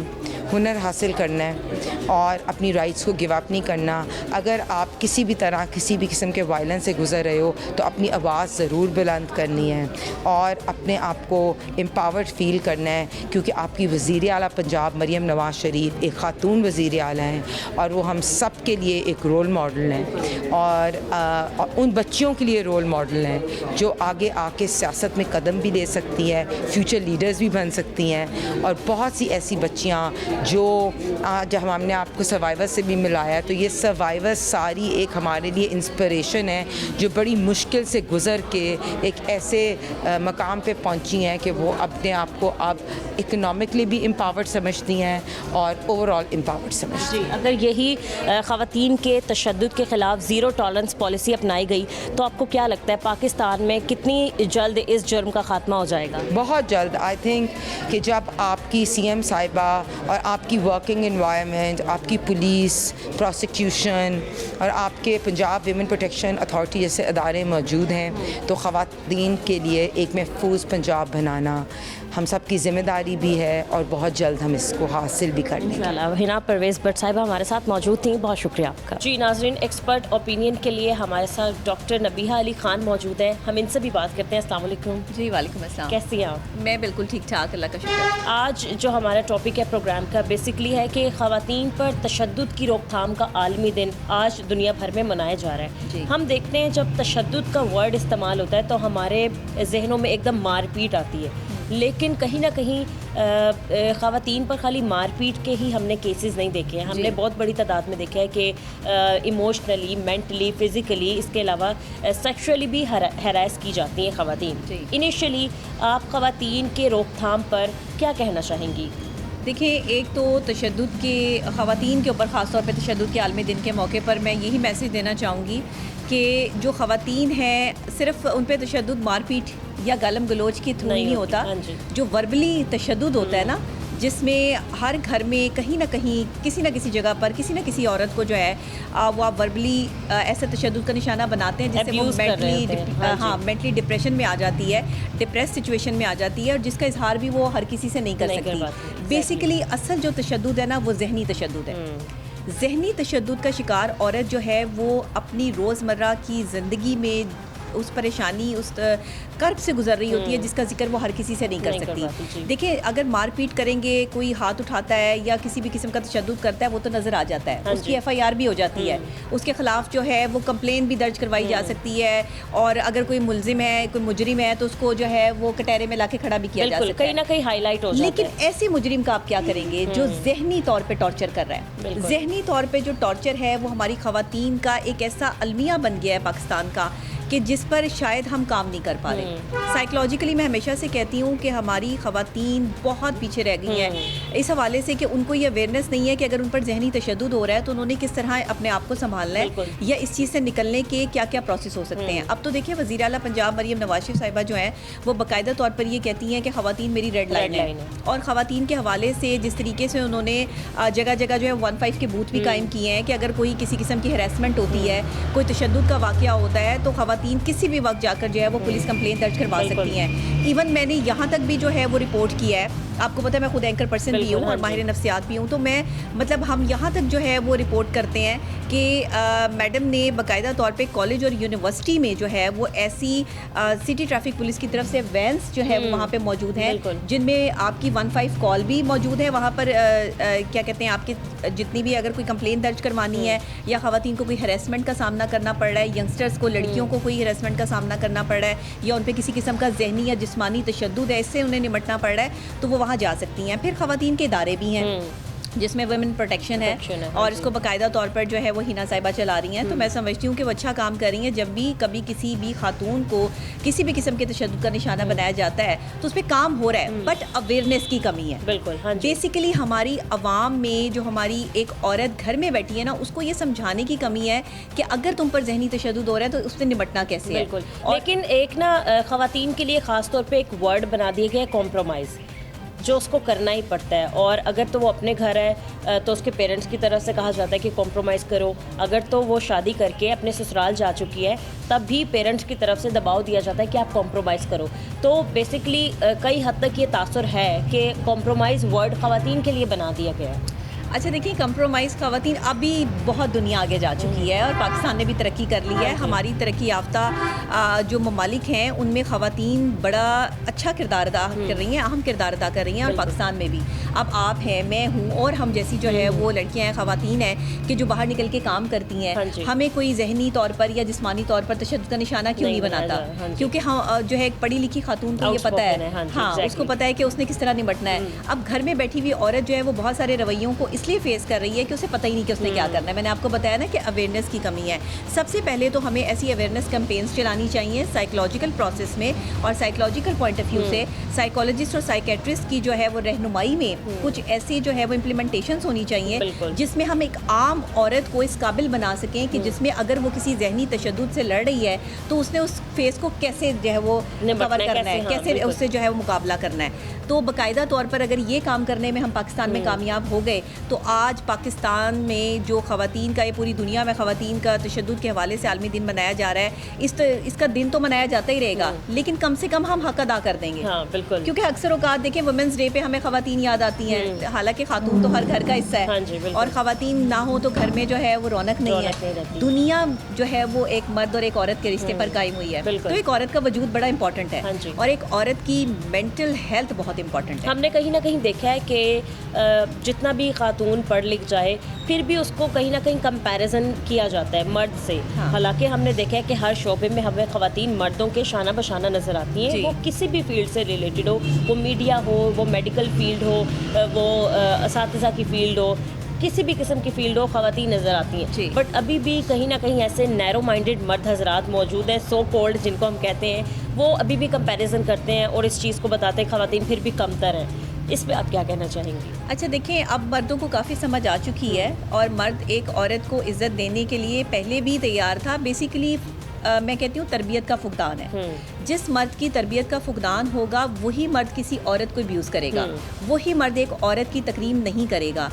ہنر حاصل کرنا ہے, اور اپنی رائٹس کو گیو اپ نہیں کرنا. اگر آپ کسی بھی طرح کسی بھی قسم کے وائلنس سے گزر رہے ہو تو اپنی آواز ضرور بلند کرنی ہے, اور اپنے آپ کو امپاورڈ فیل کرنا ہے, کیونکہ آپ کی وزیر اعلیٰ پنجاب مریم نواز شریف ایک خاتون وزیر اعلیٰ ہیں, اور وہ ہم سب کے لیے ایک رول ماڈل ہیں, اور ان بچیوں کے لیے رول ماڈل ہیں جو آگے آ کے سیاست میں قدم بھی لے سکتی ہے, فیوچر لیڈرز بھی بن سکتی ہیں. اور بہت سی ایسی بچیاں جو جب ہم نے آپ کو سروائیور سے بھی ملایا, تو یہ سروائیور ساری ایک ہمارے لیے انسپریشن ہے جو بڑی مشکل سے گزر کے ایک ایسے مقام پہ پہنچی ہیں کہ وہ اپنے آپ کو اب اکنامکلی بھی امپاورڈ سمجھتی ہیں اور اوور آل امپاورڈ سمجھتی ہیں. اگر یہی خواتین کے تشدد کے خلاف زیرو ٹالرنس پالیسی اپنائی گئی تو آپ کو کیا لگتا ہے پاکستان میں کتنی جلد اس جرم کا خاتمہ ہو جائے گا؟ بہت جلد. آئی تھنک کہ جب آپ کی سی ایم صاحبہ اور آپ کی ورکنگ انوائرمنٹ, آپ کی پولیس, پروسیکیوشن اور آپ کے پنجاب ویمن پروٹیکشن اتھارٹی جیسے ادارے موجود ہیں, تو خواتین کے لیے ایک محفوظ پنجاب بنانا ہم سب کی ذمہ داری بھی ہے اور بہت جلد ہم اس کو حاصل بھی کر لیں گے. ہنا پرویز بٹ صاحبہ ہمارے ساتھ موجود تھیں, بہت شکریہ آپ کا. جی ناظرین, ایکسپرٹ اوپینین کے لیے ہمارے ساتھ ڈاکٹر نبیہہ علی خان موجود ہیں, ہم ان سے بھی بات کرتے ہیں. السلام علیکم. جی وعلیکم السلام. کیسی ہیں آپ؟ میں بالکل ٹھیک ٹھاک, اللہ کا شکر. آج جو ہمارا ٹاپک ہے پروگرام کا بیسکلی ہے کہ خواتین پر تشدد کی روک تھام کا عالمی دن آج دنیا بھر میں منایا جا رہا ہے. جی. ہم دیکھتے ہیں جب تشدد کا ورڈ استعمال ہوتا ہے تو ہمارے ذہنوں میں ایک دم مار پیٹ آتی ہے, لیکن کہیں نہ کہیں خواتین پر خالی مار پیٹ کے ہی ہم نے کیسز نہیں دیکھے ہیں. ہم نے بہت بڑی تعداد میں دیکھا ہے کہ ایموشنلی, مینٹلی, فزیکلی, اس کے علاوہ سیکشولی بھی ہراس کی جاتی ہیں خواتین. انیشلی آپ خواتین کے روک تھام پر کیا کہنا چاہیں گی؟ دیکھیں, ایک تو تشدد کے خواتین کے اوپر خاص طور پہ تشدد کے عالمی دن کے موقع پر میں یہی میسیج دینا چاہوں گی کہ جو خواتین ہیں صرف ان پہ تشدد مار پیٹ یا گالم گلوچ کے تھرو نہیں ہوتا. جو وربلی تشدد ہوتا ہے نا, جس میں ہر گھر میں کہیں نہ کہیں کسی نہ کسی جگہ پر کسی نہ کسی عورت کو جو ہے وہ آپ وربلی ایسے تشدد کا نشانہ بناتے ہیں جس سے وہ مینٹلی ڈپریشن میں آ جاتی ہے, ڈپریس سچویشن میں آ جاتی ہے, اور جس کا اظہار بھی وہ ہر کسی سے نہیں کر سکتی. بیسیکلی اصل جو تشدد ہے نا وہ ذہنی تشدد ہے. ذہنی تشدد کا شکار عورت جو ہے وہ اپنی روزمرہ کی زندگی میں اس پریشانی, اس کرب سے گزر رہی ہوتی ہے جس کا ذکر وہ ہر کسی سے نہیں کر سکتی. دیکھیں, اگر مار پیٹ کریں گے, کوئی ہاتھ اٹھاتا ہے یا کسی بھی قسم کا تشدد کرتا ہے, وہ تو نظر آ جاتا ہے, اس کی ایف آئی آر بھی ہو جاتی ہے, اس کے خلاف جو ہے وہ کمپلین بھی درج کروائی جا سکتی ہے, اور اگر کوئی ملزم ہے, کوئی مجرم ہے, تو اس کو جو ہے وہ کٹہرے میں لا کے کھڑا بھی کیا جا سکتا ہے, کہیں نہ کہیں ہائی لائٹ ہو جاتا ہے. لیکن ایسے مجرم کا آپ کیا کریں گے جو ذہنی طور پہ ٹارچر کر رہا ہے؟ ذہنی طور پہ جو ٹارچر ہے وہ ہماری خواتین کا ایک ایسا المیہ بن گیا ہے پاکستان کا کہ جس پر شاید ہم کام نہیں کر پا رہے. سائیکلوجیکلی میں ہمیشہ سے کہتی ہوں کہ ہماری خواتین بہت پیچھے رہ گئی ہیں اس حوالے سے کہ ان کو یہ اویئرنیس نہیں ہے کہ اگر ان پر ذہنی تشدد ہو رہا ہے تو انہوں نے کس طرح اپنے آپ کو سنبھالنا ہے, یا اس چیز سے نکلنے کے کیا کیا پروسیس ہو سکتے ہیں. اب تو دیکھیں, وزیر اعلیٰ پنجاب مریم نواز شریف صاحبہ جو ہیں وہ باقاعدہ طور پر یہ کہتی ہیں کہ خواتین میری ریڈ لائن ہے, اور خواتین کے حوالے سے جس طریقے سے انہوں نے جگہ جگہ جو ہے 15 کے بوتھ بھی قائم کیے ہیں کہ اگر کوئی کسی قسم کی ہراسمنٹ ہوتی ہے, کوئی تشدد کا واقعہ ہوتا ہے, تو خواتین کسی بھی وقت جا کر جو ہے وہ پولیس کمپلین درج کروا سکتی ہیں. ایون میں نے یہاں تک بھی جو ہے وہ رپورٹ کیا ہے, آپ کو پتہ ہے میں خود اینکر پرسن بھی ہوں اور ماہر نفسیات بھی ہوں, تو میں مطلب ہم یہاں تک جو ہے وہ رپورٹ کرتے ہیں کہ میڈم نے باقاعدہ طور پہ کالج اور یونیورسٹی میں جو ہے وہ ایسی سٹی ٹریفک پولیس کی طرف سے وینس جو ہے وہاں پہ موجود ہیں جن میں آپ کی 15 کال بھی موجود ہے. وہاں پر کیا کہتے ہیں, آپ کی جتنی بھی اگر کوئی کمپلین درج کروانی ہے یا خواتین کو کوئی ہراسمنٹ کا سامنا کرنا پڑ رہا ہے, ینگسٹرز کو, لڑکیوں کو کوئی ہراسمنٹ کا سامنا کرنا پڑ رہا ہے, یا ان پہ کسی قسم کا ذہنی یا جسمانی تشدد ہے, اس سے انہیں نمٹنا پڑ رہا ہے, تو وہ وہاں جا سکتی ہیں. پھر خواتین کے ادارے بھی ہیں جس میں ویمن پروٹیکشن ہے, اور اس کو باقاعدہ طور پر جو ہے وہ ہینا صاحبہ چلا رہی ہیں. تو میں سمجھتی ہوں کہ وہ اچھا کام کر رہی ہیں. جب بھی کبھی کسی بھی خاتون کو کسی بھی قسم کے تشدد کا نشانہ بنایا جاتا ہے تو اس پہ کام ہو رہا ہے, بٹ اویئرنیس کی کمی ہے. بالکل, بیسیکلی ہماری عوام میں جو ہماری ایک عورت گھر میں بیٹھی ہے نا, اس کو یہ سمجھانے کی کمی ہے کہ اگر تم پر ذہنی تشدد ہو رہا ہے تو اس سے نمٹنا کیسے ہے. لیکن ایک نا خواتین کے لیے خاص طور پہ ایک ورڈ بنا دیا گیا ہے کمپرومائز, جو اس کو کرنا ہی پڑتا ہے. اور اگر تو وہ اپنے گھر ہے تو اس کے پیرنٹس کی طرف سے کہا جاتا ہے کہ کمپرومائز کرو. اگر تو وہ شادی کر کے اپنے سسرال جا چکی ہے تب بھی پیرنٹس کی طرف سے دباؤ دیا جاتا ہے کہ آپ کمپرومائز کرو. تو بیسکلی کئی حد تک یہ تاثر ہے کہ کمپرومائز ورڈ خواتین کے لیے بنا دیا گیا ہے. اچھا دیکھیں, کمپرومائز خواتین ابھی بہت دنیا آگے جا چکی ہے اور پاکستان نے بھی ترقی کر لی ہے. ہماری ترقی یافتہ جو ممالک ہیں ان میں خواتین بڑا اچھا کردار ادا کر رہی ہیں, اہم کردار ادا کر رہی ہیں, اور پاکستان میں بھی. اب آپ ہیں, میں ہوں, اور ہم جیسی جو ہے وہ لڑکیاں ہیں, خواتین ہیں کہ جو باہر نکل کے کام کرتی ہیں, ہمیں کوئی ذہنی طور پر یا جسمانی طور پر تشدد کا نشانہ کیوں نہیں بناتا؟ کیونکہ ہم جو ہے ایک پڑھی لکھی خاتون کو یہ پتہ ہے, ہاں اس کو پتہ ہے کہ اس نے کس طرح نمٹنا ہے. اب گھر میں بیٹھی ہوئی عورت جو ہے وہ بہت سارے رویوں کو اس لیے فیس کر رہی ہے کہ اسے پتہ ہی نہیں کہ اس نے کیا کرنا ہے. میں نے آپ کو بتایا نا کہ اویئرنیس کی کمی ہے. سب سے پہلے تو ہمیں ایسی اویئرنیس کمپینز چلانی چاہیے سائیکلوجیکل پروسیس میں, اور سائیکلوجیکل پوائنٹ آف ویو سے سائیکالوجسٹ اور سائیکیٹرسٹ کی جو ہے وہ رہنمائی میں کچھ ایسی جو ہے وہ امپلیمنٹیشنز ہونی چاہیے جس میں ہم ایک عام عورت کو اس قابل بنا سکیں کہ جس میں اگر وہ کسی ذہنی تشدد سے لڑ رہی ہے تو اس نے اس فیس کو کیسے جو ہے وہ کور کرنا ہے, کیسے اس سے جو ہے وہ مقابلہ کرنا ہے. تو باقاعدہ طور پر اگر یہ کام کرنے میں ہم پاکستان میں کامیاب ہو گئے تو آج پاکستان میں جو خواتین کا, یہ پوری دنیا میں خواتین کا تشدد کے حوالے سے عالمی دن منایا جا رہا ہے, اس کا دن تو منایا جاتا ہی رہے گا, لیکن کم سے کم ہم حق ادا کر دیں گے. ہاں بالکل, کیونکہ اکثر اوقات دیکھیں وومنس ڈے پہ ہمیں خواتین یاد آتی ہیں, حالانکہ خاتون تو ہر گھر کا حصہ ہے, اور خواتین نہ ہو تو گھر میں جو ہے وہ رونق نہیں ہے. دنیا جو ہے وہ ایک مرد اور ایک عورت کے رشتے پر قائم ہوئی ہے, تو ایک عورت کا وجود بڑا امپورٹنٹ ہے, اور ایک عورت کی مینٹل ہیلتھ بہت امپورٹنٹ ہے. ہم نے کہیں نہ کہیں دیکھا ہے کہ جتنا بھی خاتون پڑھ لکھ جائے پھر بھی اس کو کہیں نہ کہیں کمپیریزن کیا جاتا ہے مرد سے. حالانکہ ہم نے دیکھا ہے کہ ہر شعبے میں ہمیں خواتین مردوں کے شانہ بشانہ نظر آتی ہیں, وہ کسی بھی فیلڈ سے ریلیٹڈ ہو, وہ میڈیا ہو, وہ میڈیکل فیلڈ ہو, وہ اساتذہ کی فیلڈ ہو, کسی بھی قسم کی فیلڈ ہو, خواتین نظر آتی ہیں. بٹ ابھی بھی کہیں نہ کہیں ایسے نیرو مائنڈڈ مرد حضرات موجود ہیں, سو کولڈ جن کو ہم کہتے ہیں, وہ ابھی بھی کمپیریزن کرتے ہیں اور اس چیز کو بتاتے ہیں خواتین پھر بھی کم تر ہیں. اس پہ آپ کیا کہنا چاہیں گی؟ اچھا دیکھیں, اب مردوں کو کافی سمجھ آ چکی ہے, اور مرد ایک عورت کو عزت دینے کے لیے پہلے بھی تیار تھا. بیسیکلی میں کہتی ہوں تربیت کا فقدان ہے. جس مرد کی تربیت کا فقدان ہوگا وہی مرد کسی عورت کو ابیوز کرے گا, وہی مرد ایک عورت کی تکریم نہیں کرے گا.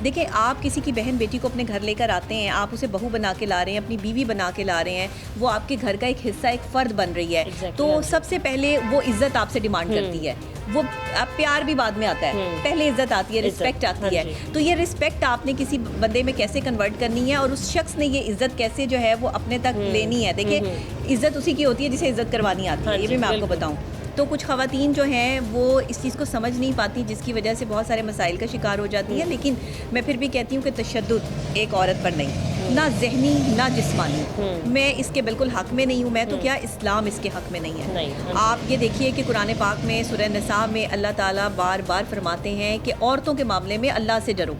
دیکھیں, آپ کسی کی بہن بیٹی کو اپنے گھر لے کر آتے ہیں, آپ اسے بہو بنا کے لا رہے ہیں, اپنی بیوی بنا کے لا رہے ہیں, وہ آپ کے گھر کا ایک حصہ, ایک فرد بن رہی ہے. تو سب سے پہلے وہ عزت آپ سے ڈیمانڈ کرتی ہے. وہ پیار بھی بعد میں آتا ہے, پہلے عزت آتی ہے, رسپیکٹ آتی ہے. تو یہ رسپیکٹ آپ نے کسی بندے میں کیسے کنورٹ کرنی ہے, اور اس شخص نے یہ عزت کیسے جو ہے وہ اپنے تک لینی ہے. دیکھیں, عزت اسی کی ہوتی ہے جسے عزت کروانی آتی ہے, یہ بھی میں آپ کو بتاؤں. تو کچھ خواتین جو ہیں وہ اس چیز کو سمجھ نہیں پاتی, جس کی وجہ سے بہت سارے مسائل کا شکار ہو جاتی ہیں. لیکن میں پھر بھی کہتی ہوں کہ تشدد ایک عورت پر نہیں, نہ ذہنی نہ جسمانی, میں اس کے بالکل حق میں نہیں ہوں. میں تو کیا, اسلام اس کے حق میں نہیں ہے. آپ یہ دیکھیے کہ قرآن پاک میں سورہ نساء میں اللہ تعالیٰ بار بار فرماتے ہیں کہ عورتوں کے معاملے میں اللہ سے ڈرو.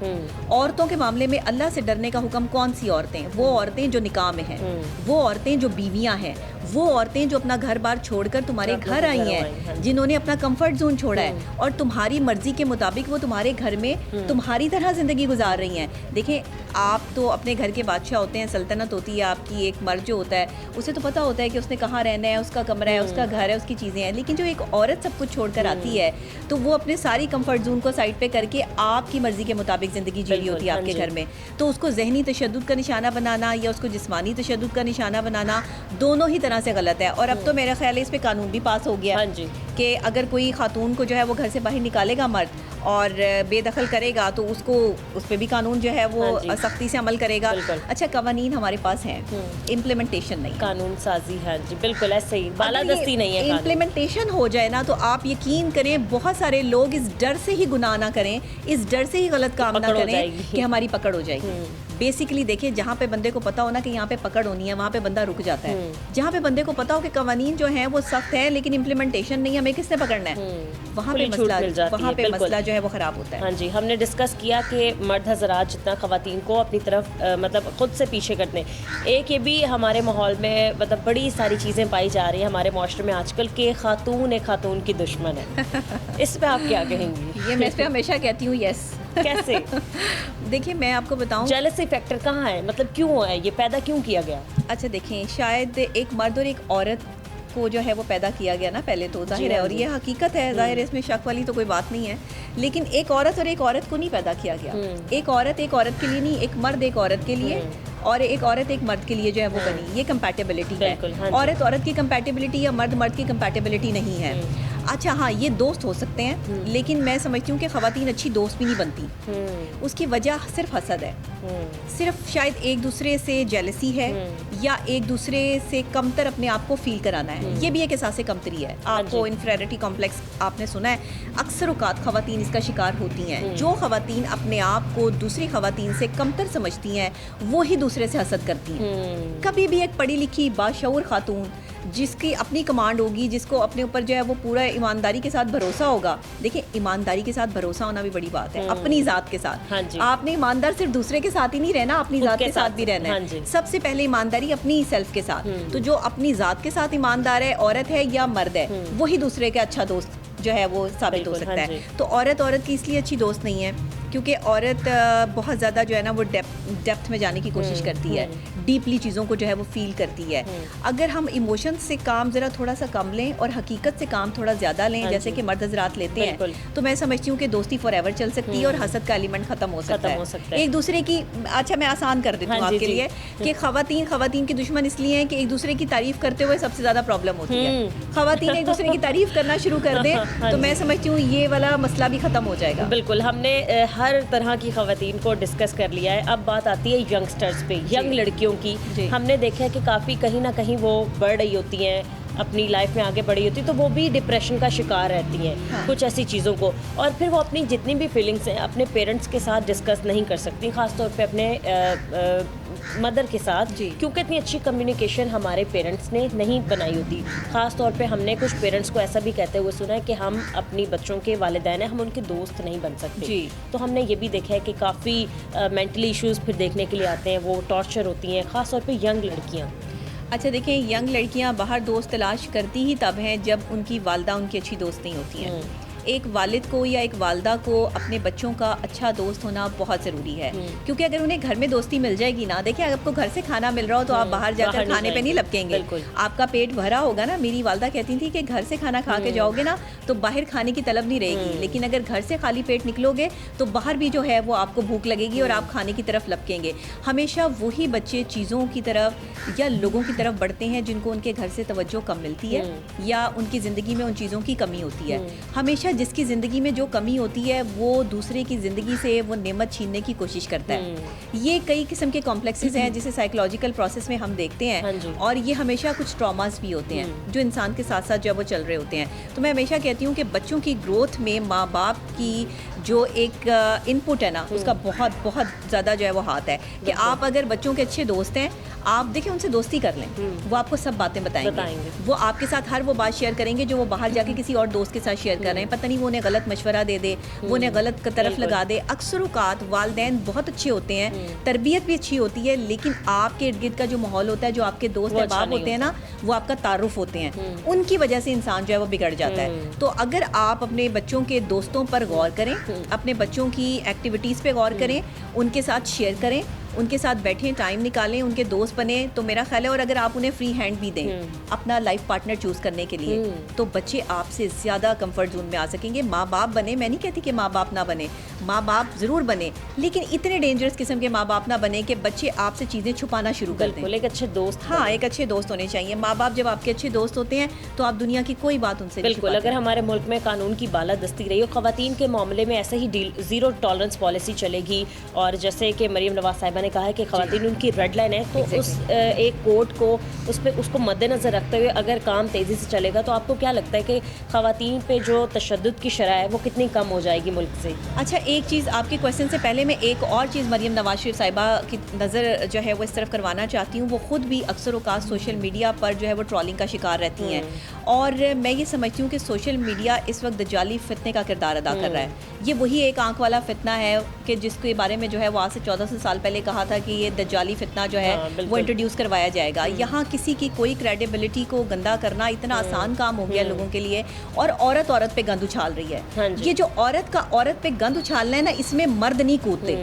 عورتوں کے معاملے میں اللہ سے ڈرنے کا حکم کون سی عورتیں؟ وہ عورتیں جو نکاح میں ہیں, وہ عورتیں جو بیویاں ہیں, وہ عورتیں جو اپنا گھر بار چھوڑ کر تمہارے گھر آئی ہیں, جنہوں نے اپنا کمفرٹ زون چھوڑا ہے, اور تمہاری مرضی کے مطابق وہ تمہارے گھر میں تمہاری طرح زندگی گزار رہی ہیں. دیکھیں, آپ تو اپنے گھر کے بادشاہ ہوتے ہیں, سلطنت ہوتی ہے آپ کی. ایک مرد جو ہوتا ہے اسے تو پتہ ہوتا ہے کہ اس نے کہاں رہنا ہے, اس کا کمرہ ہے, اس کا گھر ہے, اس کی چیزیں ہیں. لیکن جو ایک عورت سب کچھ چھوڑ کر آتی ہے تو وہ اپنے ساری کمفرٹ زون کو سائڈ پہ کر کے آپ کی مرضی کے مطابق زندگی جی رہی ہوتی ہے آپ کے گھر میں. تو اس کو ذہنی تشدد کا نشانہ بنانا یا اس کو جسمانی تشدد کا نشانہ بنانا دونوں ہی طرح سے غلط ہے. اور اب تو میرا خیال ہے اس پہ قانون بھی پاس ہو گیا کہ اگر کوئی خاتون کو جو ہے وہ گھر سے باہر نکالے گا مرد اور بے دخل کرے گا تو اس پہ بھی قانون جو ہے وہ سختی سے عمل کرے گا. اچھا, قوانین ہمارے پاس ہیں, امپلیمنٹیشن نہیں, قانون سازی ہے. جی بالکل ایسے ہی, بالادستی نہیں ہے. امپلیمنٹیشن ہو جائے نا تو آپ یقین کریں بہت سارے لوگ اس ڈر سے ہی گناہ نہ کریں, اس ڈر سے ہی غلط کام نہ کریں کہ ہماری پکڑ ہو جائے گی. بیسیکلی دیکھیں, جہاں پہ بندے کو پتا ہونا کہ یہاں پہ پکڑ ہونی ہے وہاں پہ بندہ رک جاتا ہے. جہاں پہ بندے کو پتا ہو کہ قوانین جو ہیں وہ سخت ہے لیکن امپلیمنٹیشن نہیں, ہمیں کس نے پکڑنا ہے, وہاں پہ مسئلہ جو ہے وہ خراب ہوتا ہے. ہاں جی, ہم نے ڈسکس کیا کہ مرد حضرات جتنا خواتین کو اپنی طرف مطلب خود سے پیچھے کرتے ہیں. ایک یہ بھی ہمارے ماحول میں مطلب بڑی ساری چیزیں پائی جا رہی ہیں ہمارے معاشرے میں آج کل کہ خاتون ایک خاتون کی دشمن ہے. اس پہ آپ کیا کہیں گی؟ یہ میں اس پہ ہمیشہ کہتی ہوں یس. کیسے؟ دیکھیں, میں آپ کو بتاؤں جیلسی فیکٹر کہاں ہے, مطلب کیوں ہے یہ پیدا کیوں کیا گیا؟ اچھا دیکھیں, شاید ایک مرد اور ایک عورت کو جو ہے وہ پیدا کیا گیا نا پہلے تو, ظاہر ہے, اور یہ حقیقت ہے, ظاہر ہے, اس میں شک والی تو کوئی بات نہیں ہے. لیکن ایک عورت اور ایک عورت کو نہیں پیدا کیا گیا. ایک عورت ایک عورت کے لیے نہیں, ایک مرد ایک عورت کے لیے, اور ایک عورت ایک مرد کے لیے جو ہے وہ بنی. یہ کمپیٹیبلٹی ہے. عورت کی کمپیٹیبلٹی یا مرد کی کمپیٹیبلٹی نہیں ہے. اچھا ہاں, یہ دوست ہو سکتے ہیں, لیکن میں سمجھتی ہوں کہ خواتین اچھی دوست بھی نہیں بنتی. اس کی وجہ صرف حسد ہے, صرف شاید ایک دوسرے سے جیلسی ہے, یا ایک دوسرے سے کمتر اپنے آپ کو فیل کرانا ہے. یہ بھی ایک احساس کمتری ہے. آپ کو انفیریٹی کمپلیکس آپ نے سنا ہے, اکثر اوقات خواتین اس کا شکار ہوتی ہیں. جو خواتین اپنے آپ کو دوسری خواتین سے کمتر سمجھتی ہیں وہی دوسرے سے حسد کرتی ہیں. کبھی بھی ایک پڑھی لکھی باشعور خاتون جس کی اپنی کمانڈ ہوگی, جس کو اپنے اوپر جو ہے وہ پورا ایمانداری کے ساتھ بھروسہ ہوگا. دیکھیں, ایمانداری کے ساتھ بھروسہ ہونا بھی بڑی بات ہے, اپنی ذات کے ساتھ. آپ نے ایماندار صرف دوسرے کے ساتھ ہی نہیں رہنا, اپنی ذات کے ساتھ بھی رہنا ہے. سب سے پہلے ایمانداری اپنی سیلف کے ساتھ. تو جو اپنی ذات کے ساتھ ایماندار ہے, عورت ہے یا مرد ہے, وہی دوسرے کا اچھا دوست جو ہے وہ ثابت ہو سکتا ہے. تو عورت کی اس لیے اچھی دوست نہیں ہے کیونکہ عورت بہت زیادہ جو ہے نا وہ ڈیپتھ میں جانے کی کوشش کرتی ہے. ڈیپلی چیزوں کو جو ہے وہ فیل کرتی ہے. اگر ہم ایموشن سے کام ذرا تھوڑا سا کم لیں اور حقیقت سے کام تھوڑا زیادہ لیں, جیسے کہ مرد حضرات لیتے ہیں, تو میں سمجھتی ہوں کہ دوستی فار ایور چل سکتی ہے اور حسد کا ایلیمنٹ ختم ہو سکتا ہے. ایک دوسرے کی, اچھا میں آسان کر دیتی ہوں آپ کے لیے کہ خواتین کی دشمن اس لیے ہیں کہ ایک دوسرے کی تعریف کرتے ہوئے سب سے زیادہ پرابلم ہوتی ہے. خواتین ایک دوسرے کی تعریف کرنا شروع کر دیں تو میں سمجھتی ہوں یہ والا مسئلہ بھی ختم ہو جائے گا. بالکل, ہم نے ہر طرح کی خواتین کو ڈسکس کر لیا ہے. اب بات آتی ہے ینگسٹرز پہ, ینگ لڑکیوں کی. ہم نے دیکھا ہے کہ کافی کہیں نہ کہیں وہ بڑھ رہی ہوتی ہیں, اپنی لائف میں آگے بڑھی ہوتی, تو وہ بھی ڈپریشن کا شکار رہتی ہیں کچھ ایسی چیزوں کو, اور پھر وہ اپنی جتنی بھی فیلنگس ہیں اپنے پیرنٹس کے ساتھ ڈسکس نہیں کر سکتی, خاص طور پہ اپنے مدر کے ساتھ, کیونکہ اتنی اچھی کمیونیکیشن ہمارے پیرنٹس نے نہیں بنائی ہوتی. خاص طور پہ ہم نے کچھ پیرنٹس کو ایسا بھی کہتے ہوئے سنا ہے کہ ہم اپنی بچوں کے والدین ہیں, ہم ان کے دوست نہیں بن سکتے. تو ہم نے یہ بھی دیکھا ہے کہ کافی مینٹلی ایشوز پھر دیکھنے کے لیے آتے ہیں, وہ ٹارچر ہوتی ہیں, خاص طور پہ ینگ لڑکیاں. اچھا دیکھیں, ینگ لڑکیاں باہر دوست تلاش کرتی ہی تب ہیں جب ان کی والدہ ان کی اچھی دوست نہیں ہوتی ہیں. ایک والد کو یا ایک والدہ کو اپنے بچوں کا اچھا دوست ہونا بہت ضروری ہے, کیونکہ اگر انہیں گھر میں دوستی مل جائے گی نا, دیکھیں آپ کو گھر سے کھانا مل رہا ہو تو آپ باہر جا کر کھانے پہ نہیں لپکیں گے, آپ کا پیٹ بھرا ہوگا نا. میری والدہ کہتی تھی کہ گھر سے کھانا کھا کے جاؤ گے نا تو باہر کھانے کی طلب نہیں رہے گی, لیکن اگر گھر سے خالی پیٹ نکلو گے تو باہر بھی جو ہے وہ آپ کو بھوک لگے گی اور آپ کھانے کی طرف لپکیں گے. ہمیشہ وہی بچے چیزوں کی طرف یا لوگوں کی طرف بڑھتے ہیں جن کو ان کے گھر سے توجہ کم ملتی ہے یا ان کی زندگی میں ان چیزوں کی کمی ہوتی ہے. ہمیشہ جس کی زندگی میں جو کمی ہوتی ہے وہ دوسرے کی زندگی سے وہ نعمت چھیننے کی کوشش کرتا ہے. یہ کئی قسم کے کمپلیکسز ہیں جسے سائیکولوجیکل پروسیس میں ہم دیکھتے ہیں, اور یہ ہمیشہ کچھ ٹراماز بھی ہوتے ہیں جو انسان کے ساتھ ساتھ جب وہ چل رہے ہوتے ہیں. تو میں ہمیشہ کہتی ہوں کہ بچوں کی گروتھ میں ماں باپ کی جو ایک ان پٹ ہے نا, اس کا بہت بہت زیادہ جو ہے وہ ہاتھ ہے. کہ آپ اگر بچوں کے اچھے دوست ہیں, آپ دیکھیں ان سے دوستی کر لیں, وہ آپ کو سب باتیں بتائیں گے, وہ آپ کے ساتھ ہر وہ بات شیئر کریں گے جو وہ باہر جا کے کسی اور دوست کے ساتھ شیئر کر رہے ہیں. پتہ نہیں وہ انہیں غلط مشورہ دے دے, وہ انہیں غلط طرف لگا دے. اکثر اوقات والدین بہت اچھے ہوتے ہیں, تربیت بھی اچھی ہوتی ہے, لیکن آپ کے ارد گرد کا جو ماحول ہوتا ہے, جو آپ کے دوست احباب ہوتے ہیں نا, وہ آپ کا تعارف ہوتے ہیں, ان کی وجہ سے انسان جو ہے وہ بگڑ جاتا ہے. تو اگر آپ اپنے بچوں کے دوستوں پر غور کریں, اپنے بچوں کی ایکٹیویٹیز پہ غور کریں, ان کے ساتھ شیئر کریں, ان کے ساتھ بیٹھیں, ٹائم نکالیں, ان کے دوست بنیں, تو میرا خیال ہے, اور اگر آپ انہیں فری ہینڈ بھی دیں اپنا لائف پارٹنر چوز کرنے کے لیے, تو بچے آپ سے زیادہ کمفرٹ زون میں آ سکیں گے. ماں باپ بنے, میں نہیں کہتی کہ ماں باپ نہ بنے, ماں باپ ضرور بنے, لیکن اتنے ڈینجرس قسم کے ماں باپ نہ بنے کہ بچے آپ سے چیزیں چھپانا شروع کر دیں. ایک اچھے دوست, ہاں ایک اچھے دوست ہونے چاہیے. ماں باپ جب آپ کے اچھے دوست ہوتے ہیں تو آپ دنیا کی کوئی بات ان سے نہیں چھپاتے. بالکل, اگر ہمارے ملک میں قانون کی بالادستی رہی اور خواتین کے معاملے میں ایسے ہی زیرو ٹالرنس پالیسی چلے گی, اور جیسے کہ مریم نواز صاحبہ نے کہا ہے کہ خواتین ان کی ریڈ لائن ہے, تو اس ایک کوڈ کو اس کو مد نظر رکھتے ہوئے اگر کام تیزی سے چلے گا, تو آپ کو کیا لگتا ہے کہ خواتین پہ جو تشدد کی شرح ہے وہ کتنی کم ہو جائے گی ملک سے؟ اچھا, ایک چیز آپ کے کویشچن سے پہلے میں ایک اور چیز مریم نواز شریف صاحبہ کی نظر جو ہے وہ اس طرف کروانا چاہتی ہوں. وہ خود بھی اکثر اوقات سوشل میڈیا پر جو ہے وہ ٹرولنگ کا شکار رہتی ہیں, اور میں یہ سمجھتی ہوں کہ سوشل میڈیا اس وقت دجالی فتنے کا کردار ادا کر رہا ہے. یہ وہی ایک آنکھ والا فتنہ ہے کہ جس کے بارے میں جو ہے وہ آج سے 1400 سال پہلے کہا تھا کہ یہ دجالی فتنہ جو ہے وہ انٹروڈیوس کروایا جائے گا. یہاں کسی کی کوئی کریڈیبلٹی کو گندا کرنا اتنا آسان کام ہو گیا لوگوں کے لیے, اور عورت پہ گند اچھال رہی ہے. یہ جو عورت پہ گند اچھالنا ہے نا, اس میں مرد نہیں کودتے,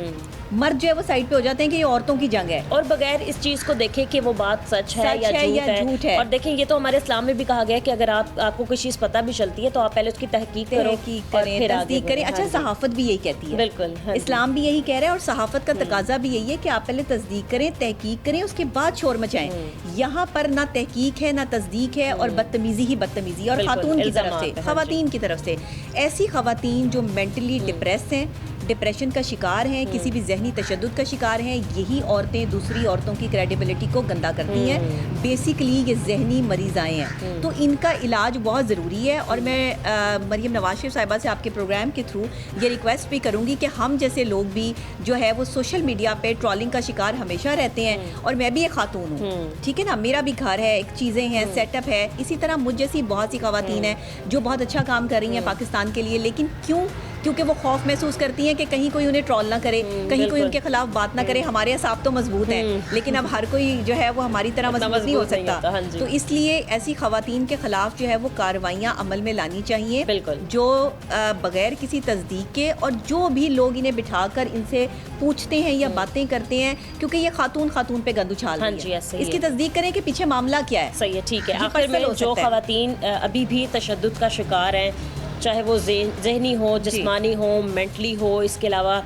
مرد جو ہے وہ سائڈ پہ ہو جاتے ہیں کہ یہ عورتوں کی جنگ ہے, اور بغیر اس چیز کو دیکھیں کہ وہ بات سچ ہے یا جھوٹ ہے. اور دیکھیں, یہ تو ہمارے اسلام میں بھی کہا گیا ہے کہ اگر آپ کو کوئی چیز پتہ بھی چلتی ہے تو آپ پہلے اس کی تحقیق کریں, تصدیق کریں. اچھا, صحافت بھی یہی کہتی ہے, بالکل اسلام بھی یہی کہہ رہا ہے, اور صحافت کا تقاضا بھی یہی ہے کہ آپ پہلے تصدیق کریں, تحقیق کریں, اس کے بعد شور مچائیں. یہاں پر نہ تحقیق ہے نہ تصدیق ہے, اور بدتمیزی ہی بدتمیزی. اور خواتین کی طرف سے ایسی خواتین جو مینٹلی ڈپریس ہیں, ڈپریشن کا شکار ہیں, کسی بھی ذہنی تشدد کا شکار ہیں, یہی عورتیں دوسری عورتوں کی کریڈیبلٹی کو گندا کرتی ہیں. بیسیکلی یہ ذہنی مریض آئے ہیں, تو ان کا علاج بہت ضروری ہے. اور میں مریم نواز شریف صاحبہ سے آپ کے پروگرام کے تھرو یہ ریکویسٹ بھی کروں گی کہ ہم جیسے لوگ بھی جو ہے وہ سوشل میڈیا پہ ٹرولنگ کا شکار ہمیشہ رہتے ہیں, اور میں بھی ایک خاتون ہوں, ٹھیک ہے نا, میرا بھی گھر ہے, ایک چیزیں ہیں, سیٹ اپ ہے. اسی طرح مجھ جیسی بہت سی خواتین ہیں جو بہت اچھا کام کر رہی ہیں پاکستان کے لیے, لیکن کیوں کیونکہ وہ خوف محسوس کرتی ہیں کہ کہیں کوئی انہیں ٹرول نہ کرے, کہیں کوئی ان کے خلاف بات نہ کرے. ہمارے اعصاب تو مضبوط ہیں لیکن اب ہر کوئی جو ہے وہ ہماری طرح مضبوط نہیں ہو سکتا. تو اس لیے ایسی خواتین کے خلاف جو ہے وہ کارروائیاں عمل میں لانی چاہیے, جو بغیر کسی تصدیق کے, اور جو بھی لوگ انہیں بٹھا کر ان سے پوچھتے ہیں یا باتیں کرتے ہیں, کیونکہ یہ خاتون پہ گند اچھال رہی ہے, اس کی تصدیق کریں کہ پیچھے معاملہ کیا ہے. صحیح ہے, ٹھیک ہے. آخر میں جو خواتین ابھی بھی تشدد کا شکار ہیں, چاہے وہ ذہنی ہو, جسمانی ہو, مینٹلی ہو, اس کے علاوہ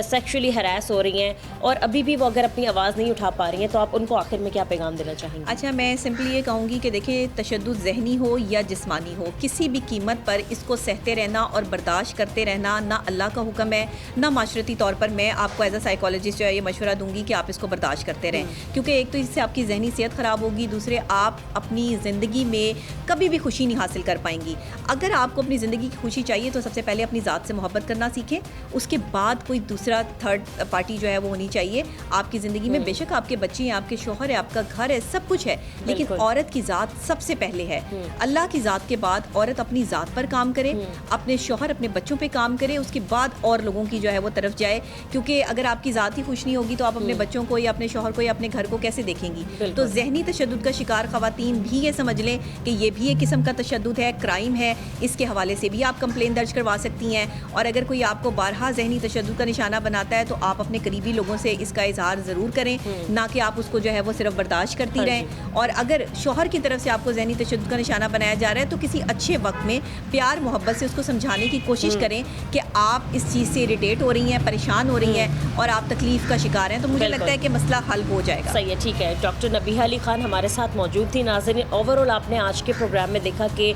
سیکشولی ہراس ہو رہی ہیں, اور ابھی بھی وہ اگر اپنی آواز نہیں اٹھا پا رہی ہیں, تو آپ ان کو آخر میں کیا پیغام دینا چاہیں گے؟ اچھا, میں سمپلی یہ کہوں گی کہ دیکھیں, تشدد ذہنی ہو یا جسمانی ہو, کسی بھی قیمت پر اس کو سہتے رہنا اور برداشت کرتے رہنا نہ اللہ کا حکم ہے, نہ معاشرتی طور پر میں آپ کو ایز اے سائیکالوجسٹ جو ہے یہ مشورہ دوں گی کہ آپ اس کو برداشت کرتے رہیں, کیونکہ ایک تو اس سے آپ کی ذہنی صحت خراب ہوگی, دوسرے آپ اپنی زندگی میں کبھی بھی خوشی نہیں حاصل کر پائیں گی. اگر آپ کو اپنی زندگی کی خوشی چاہیے تو سب سے پہلے اپنی ذات سے محبت کرنا سیکھیں, اس کے بعد کوئی دوسرا تھرڈ پارٹی جو ہے وہ ہونی چاہیے آپ کی زندگی میں. بے شک آپ کے بچے ہیں, آپ کے شوہر ہے, آپ کا گھر ہے, سب کچھ ہے, لیکن عورت کی ذات سب سے پہلے ہے. اللہ کی ذات کے بعد عورت اپنی ذات پر کام کرے, اپنے شوہر اپنے بچوں پہ کام کرے, اس کے بعد اور لوگوں کی جو ہے وہ طرف جائے, کیونکہ اگر آپ کی ذات ہی خوش نہیں ہوگی تو آپ اپنے بچوں کو یا اپنے شوہر کو یا اپنے گھر کو کیسے دیکھیں گی. تو ذہنی تشدد کا شکار خواتین بھی یہ سمجھ لیں کہ یہ بھی ایک قسم کا تشدد ہے, کرائم ہے, اس کے حوالے سے بھی آپ کمپلین درج کروا سکتی ہیں. اور اگر کوئی آپ کو بارہا ذہنی تشدد کا نشانہ بناتا ہے تو آپ اپنے قریبی لوگوں سے اس کا اظہار ضرور کریں, نہ کہ آپ اس کو جو ہے وہ صرف برداشت کرتی رہیں. اور اگر شوہر کی طرف سے آپ کو ذہنی تشدد کا نشانہ بنایا جا رہا ہے تو کسی اچھے وقت میں پیار محبت سے اس کو سمجھانے کی کوشش کریں کہ آپ اس چیز سے اریٹیٹ ہو رہی ہیں, پریشان ہو رہی ہیں اور آپ تکلیف کا شکار ہیں, تو مجھے لگتا ہے کہ مسئلہ حل ہو جائے گا. صحیح ہے, ٹھیک ہے. ڈاکٹر نبیہہ علی خان ہمارے ساتھ موجود تھی. ناظرین, اوور آل آپ نے آج کے پروگرام میں دیکھا کہ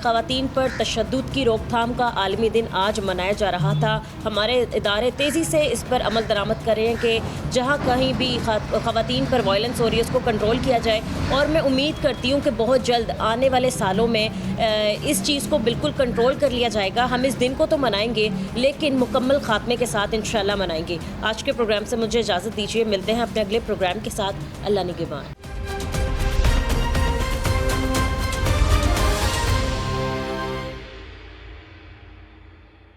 خواتین پر تشدد کی روک تھام کا عالمی دن آج منایا جا رہا تھا. ہمارے ادارے تیزی سے اس پر عمل درآمد کر رہے ہیں کہ جہاں کہیں بھی خواتین پر وائلنس ہو رہی ہے اس کو کنٹرول کیا جائے, اور میں امید کرتی ہوں کہ بہت جلد آنے والے سالوں میں اس چیز کو بالکل کنٹرول کر لیا جائے گا. ہم اس دن کو تو منائیں گے لیکن مکمل خاتمے کے ساتھ انشاءاللہ منائیں گے. آج کے پروگرام سے مجھے اجازت دیجیے, ملتے ہیں اپنے اگلے پروگرام کے ساتھ. اللہ نگہبان.